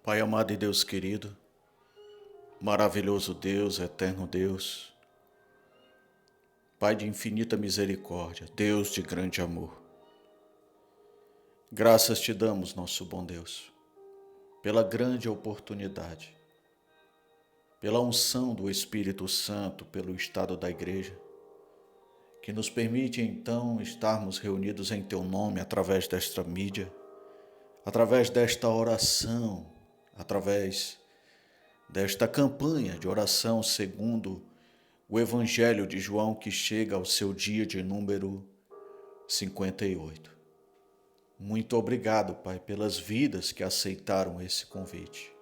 Pai amado e Deus querido, maravilhoso Deus, eterno Deus, Pai de infinita misericórdia, Deus de grande amor. Graças te damos, nosso bom Deus, pela grande oportunidade, pela unção do Espírito Santo, pelo estado da igreja, que nos permite então estarmos reunidos em teu nome através desta mídia, através desta oração, através desta campanha de oração segundo o Evangelho de João, que chega ao seu dia de número 58. Muito obrigado, Pai, pelas vidas que aceitaram esse convite.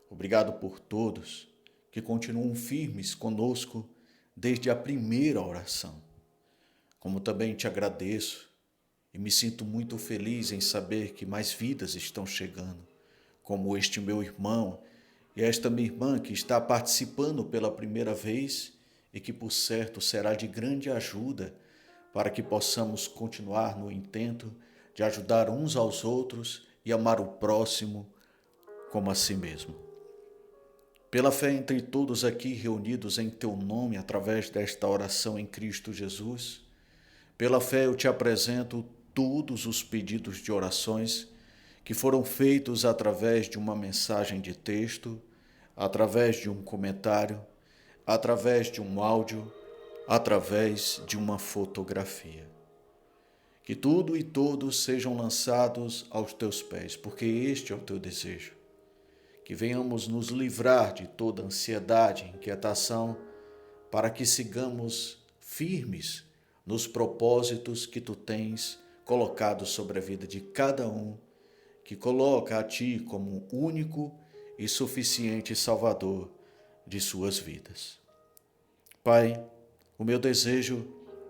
Obrigado por todos que continuam firmes conosco desde a primeira oração. Como também te agradeço e me sinto muito feliz em saber que mais vidas estão chegando, como este meu irmão e esta minha irmã que está participando pela primeira vez e que, por certo, será de grande ajuda para que possamos continuar no intento de ajudar uns aos outros e amar o próximo como a si mesmo. Pela fé entre todos aqui reunidos em teu nome através desta oração em Cristo Jesus, pela fé eu te apresento todos os pedidos de orações que foram feitos através de uma mensagem de texto, através de um comentário, através de um áudio, através de uma fotografia. Que tudo e todos sejam lançados aos teus pés, porque este é o teu desejo. Que venhamos nos livrar de toda ansiedade, inquietação, para que sigamos firmes nos propósitos que tu tens colocado sobre a vida de cada um que coloca a ti como único e suficiente Salvador de suas vidas. Pai, o meu desejo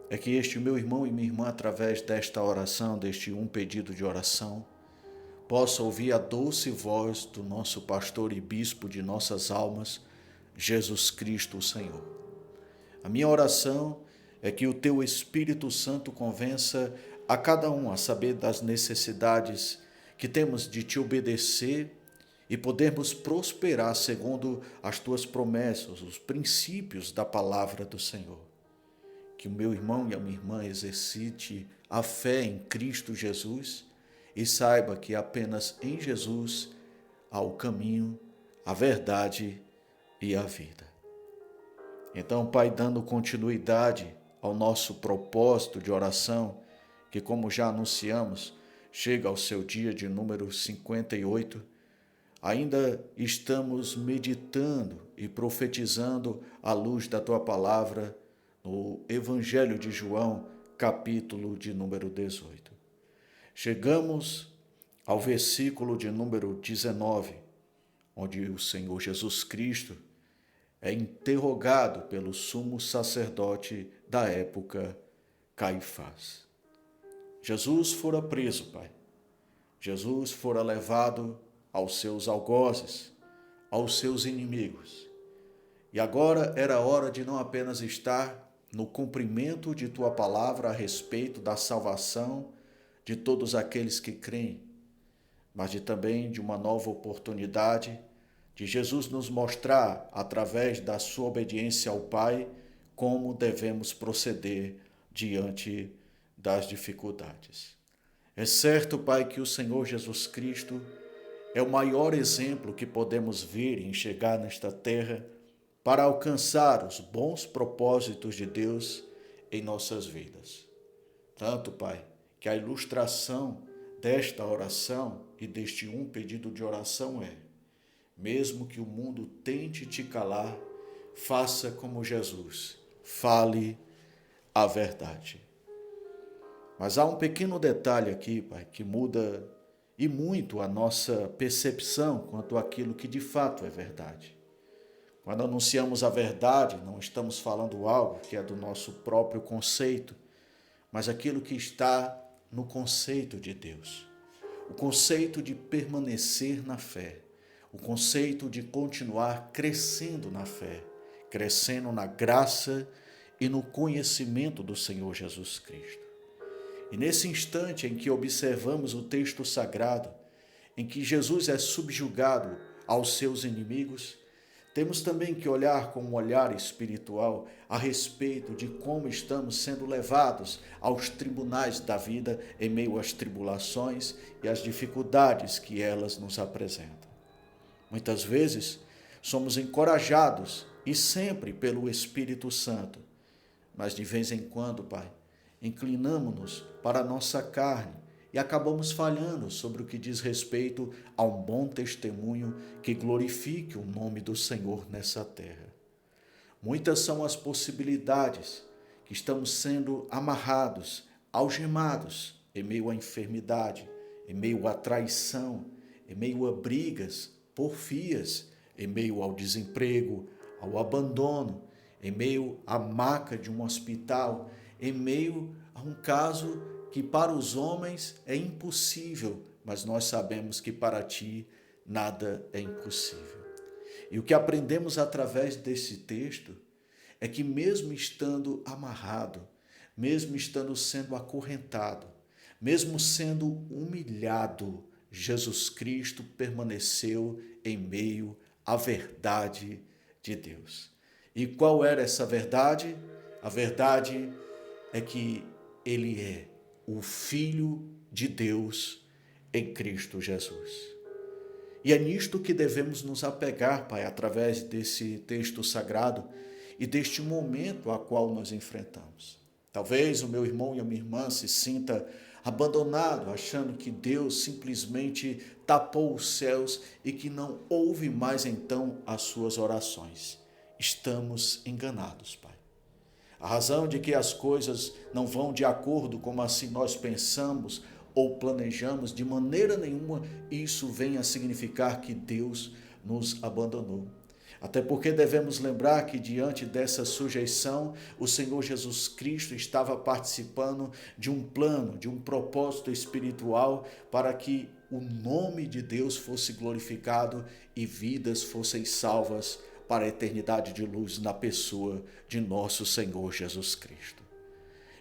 é que este meu irmão e minha irmã, através desta oração, deste um pedido de oração, possa ouvir a doce voz do nosso pastor e bispo de nossas almas, Jesus Cristo, o Senhor. A minha oração é que o teu Espírito Santo convença a cada um a saber das necessidades que temos de te obedecer e podermos prosperar segundo as tuas promessas, os princípios da palavra do Senhor. Que o meu irmão e a minha irmã exercite a fé em Cristo Jesus e saiba que apenas em Jesus há o caminho, a verdade e a vida. Então, Pai, dando continuidade ao nosso propósito de oração, que, como já anunciamos, chega ao seu dia de número 58, ainda estamos meditando e profetizando à luz da Tua palavra no Evangelho de João, capítulo de número 18. Chegamos ao versículo de número 19, onde o Senhor Jesus Cristo é interrogado pelo sumo sacerdote da época, Caifás. Jesus fora preso, Pai. Jesus fora levado aos seus algozes, aos seus inimigos. E agora era hora de não apenas estar no cumprimento de Tua palavra a respeito da salvação de todos aqueles que creem, mas também de uma nova oportunidade de Jesus nos mostrar, através da sua obediência ao Pai, como devemos proceder diante das dificuldades. É certo, Pai, que o Senhor Jesus Cristo é o maior exemplo que podemos ver e enxergar nesta terra para alcançar os bons propósitos de Deus em nossas vidas. Tanto, Pai, que a ilustração desta oração e deste um pedido de oração é: mesmo que o mundo tente te calar, faça como Jesus, fale a verdade. Mas há um pequeno detalhe aqui, Pai, que muda e muito a nossa percepção quanto àquilo que de fato é verdade. Quando anunciamos a verdade, não estamos falando algo que é do nosso próprio conceito, mas aquilo que está no conceito de Deus. O conceito de permanecer na fé, o conceito de continuar crescendo na fé, crescendo na graça e no conhecimento do Senhor Jesus Cristo. E nesse instante em que observamos o texto sagrado em que Jesus é subjugado aos seus inimigos, temos também que olhar com um olhar espiritual a respeito de como estamos sendo levados aos tribunais da vida em meio às tribulações e às dificuldades que elas nos apresentam. Muitas vezes somos encorajados e sempre pelo Espírito Santo, mas de vez em quando, Pai, inclinamos-nos para a nossa carne e acabamos falhando sobre o que diz respeito a um bom testemunho que glorifique o nome do Senhor nessa terra. Muitas são as possibilidades que estamos sendo amarrados, algemados, em meio à enfermidade, em meio à traição, em meio a brigas, porfias, em meio ao desemprego, ao abandono, em meio à maca de um hospital, em meio a um caso que para os homens é impossível, mas nós sabemos que para ti nada é impossível. E o que aprendemos através desse texto é que mesmo estando amarrado, mesmo estando sendo acorrentado, mesmo sendo humilhado, Jesus Cristo permaneceu em meio à verdade de Deus. E qual era essa verdade? A verdade é que ele é o Filho de Deus em Cristo Jesus. E é nisto que devemos nos apegar, Pai, através desse texto sagrado e deste momento a qual nós enfrentamos. Talvez o meu irmão e a minha irmã se sinta abandonado, achando que Deus simplesmente tapou os céus e que não ouve mais então as suas orações. Estamos enganados, Pai. A razão de que as coisas não vão de acordo como assim nós pensamos ou planejamos, de maneira nenhuma isso vem a significar que Deus nos abandonou. Até porque devemos lembrar que diante dessa sujeição, o Senhor Jesus Cristo estava participando de um plano, de um propósito espiritual para que o nome de Deus fosse glorificado e vidas fossem salvas para a eternidade de luz na pessoa de nosso Senhor Jesus Cristo.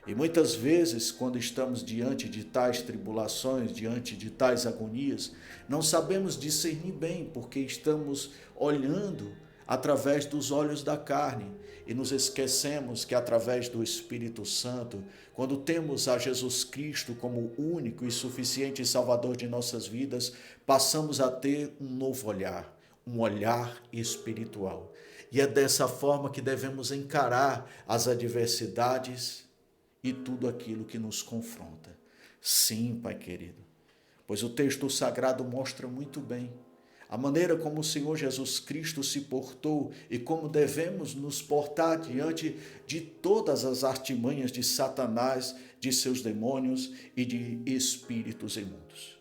E muitas vezes, quando estamos diante de tais tribulações, diante de tais agonias, não sabemos discernir bem, porque estamos olhando através dos olhos da carne e nos esquecemos que através do Espírito Santo, quando temos a Jesus Cristo como único e suficiente Salvador de nossas vidas, passamos a ter um novo olhar, um olhar espiritual. E é dessa forma que devemos encarar as adversidades e tudo aquilo que nos confronta. Sim, Pai querido, pois o texto sagrado mostra muito bem a maneira como o Senhor Jesus Cristo se portou e como devemos nos portar diante de todas as artimanhas de Satanás, de seus demônios e de espíritos imundos.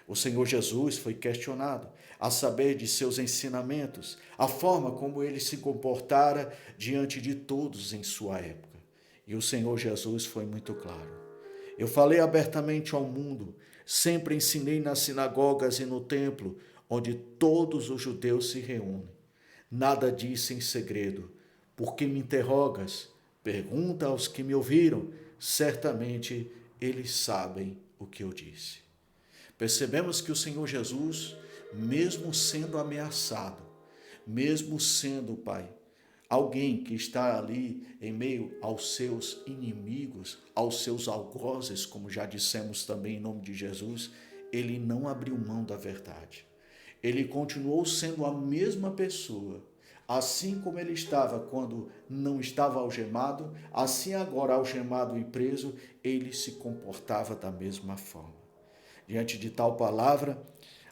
O Senhor Jesus foi questionado a saber de seus ensinamentos, a forma como ele se comportara diante de todos em sua época. E o Senhor Jesus foi muito claro. Eu falei abertamente ao mundo, sempre ensinei nas sinagogas e no templo, onde todos os judeus se reúnem. Nada disse em segredo. Por que me interrogas? Pergunta aos que me ouviram. Certamente eles sabem o que eu disse. Percebemos que o Senhor Jesus, mesmo sendo ameaçado, mesmo sendo, Pai, alguém que está ali em meio aos seus inimigos, aos seus algozes, como já dissemos também em nome de Jesus, ele não abriu mão da verdade. Ele continuou sendo a mesma pessoa, assim como ele estava quando não estava algemado, assim agora algemado e preso, ele se comportava da mesma forma. Diante de tal palavra,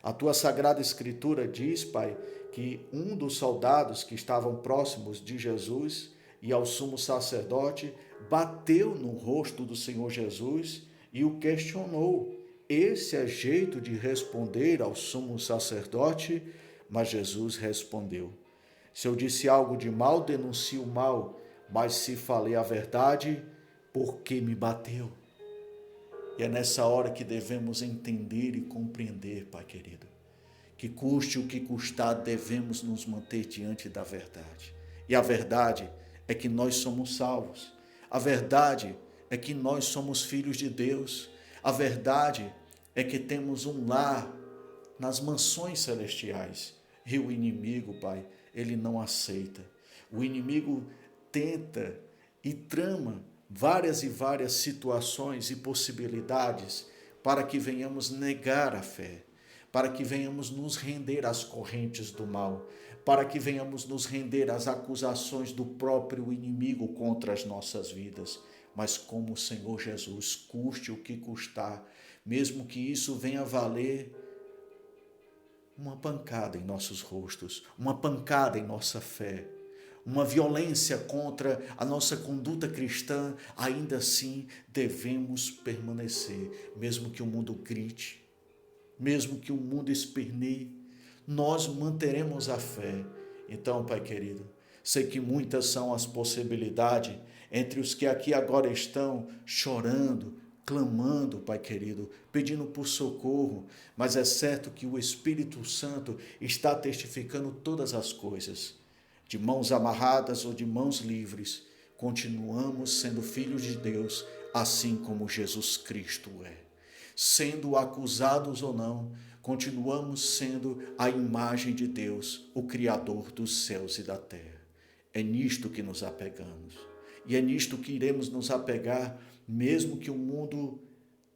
a tua sagrada escritura diz, Pai, que um dos soldados que estavam próximos de Jesus e ao sumo sacerdote bateu no rosto do Senhor Jesus e o questionou. Esse é jeito de responder ao sumo sacerdote? Mas Jesus respondeu: se eu disse algo de mal, denuncio o mal, mas se falei a verdade, por que me bateu? E é nessa hora que devemos entender e compreender, Pai querido, que custe o que custar, devemos nos manter diante da verdade. E a verdade é que nós somos salvos. A verdade é que nós somos filhos de Deus. A verdade é que temos um lar nas mansões celestiais. E o inimigo, Pai, ele não aceita. O inimigo tenta e trama várias e várias situações e possibilidades para que venhamos negar a fé, para que venhamos nos render às correntes do mal, para que venhamos nos render às acusações do próprio inimigo contra as nossas vidas. Mas como o Senhor Jesus, custe o que custar, mesmo que isso venha valer uma pancada em nossos rostos, uma pancada em nossa fé, uma violência contra a nossa conduta cristã, ainda assim devemos permanecer, mesmo que o mundo grite, mesmo que o mundo esperneie, nós manteremos a fé. Então, Pai querido, sei que muitas são as possibilidades entre os que aqui agora estão chorando, clamando, Pai querido, pedindo por socorro, mas é certo que o Espírito Santo está testificando todas as coisas. De mãos amarradas ou de mãos livres, continuamos sendo filhos de Deus, assim como Jesus Cristo é. Sendo acusados ou não, continuamos sendo a imagem de Deus, o Criador dos céus e da terra. É nisto que nos apegamos. E é nisto que iremos nos apegar, mesmo que o mundo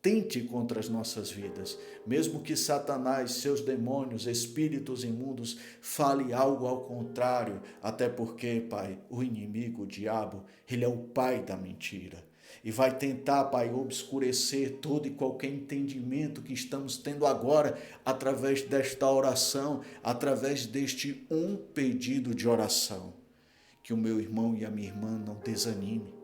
tente contra as nossas vidas, mesmo que Satanás, seus demônios, espíritos imundos, fale algo ao contrário, até porque, Pai, o inimigo, o diabo, ele é o pai da mentira. E vai tentar, Pai, obscurecer todo e qualquer entendimento que estamos tendo agora através desta oração, através deste um pedido de oração. Que o meu irmão e a minha irmã não desanime.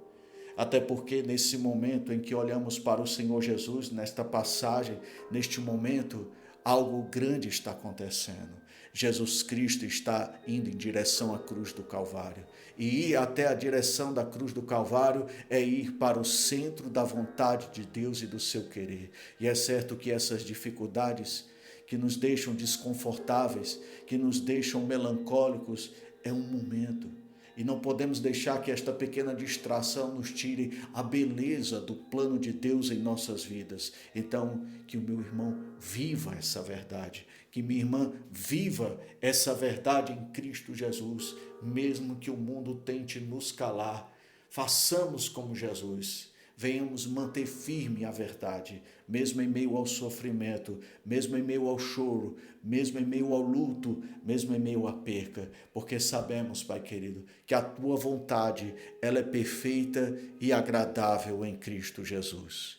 Até porque nesse momento em que olhamos para o Senhor Jesus, nesta passagem, neste momento, algo grande está acontecendo. Jesus Cristo está indo em direção à cruz do Calvário. E ir até a direção da cruz do Calvário é ir para o centro da vontade de Deus e do seu querer. E é certo que essas dificuldades que nos deixam desconfortáveis, que nos deixam melancólicos, é um momento. E não podemos deixar que esta pequena distração nos tire a beleza do plano de Deus em nossas vidas. Então, que o meu irmão viva essa verdade, que minha irmã viva essa verdade em Cristo Jesus, mesmo que o mundo tente nos calar. Façamos como Jesus. Venhamos manter firme a verdade, mesmo em meio ao sofrimento, mesmo em meio ao choro, mesmo em meio ao luto, mesmo em meio à perca, porque sabemos, Pai querido, que a Tua vontade, ela é perfeita e agradável em Cristo Jesus.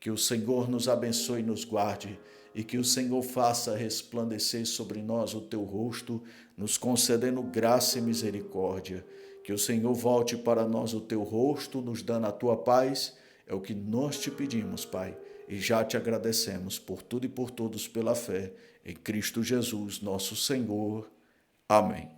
Que o Senhor nos abençoe e nos guarde, e que o Senhor faça resplandecer sobre nós o Teu rosto, nos concedendo graça e misericórdia. Que o Senhor volte para nós o Teu rosto, nos dando a Tua paz. É o que nós te pedimos, Pai, e já te agradecemos por tudo e por todos pela fé. Em Cristo Jesus, nosso Senhor. Amém.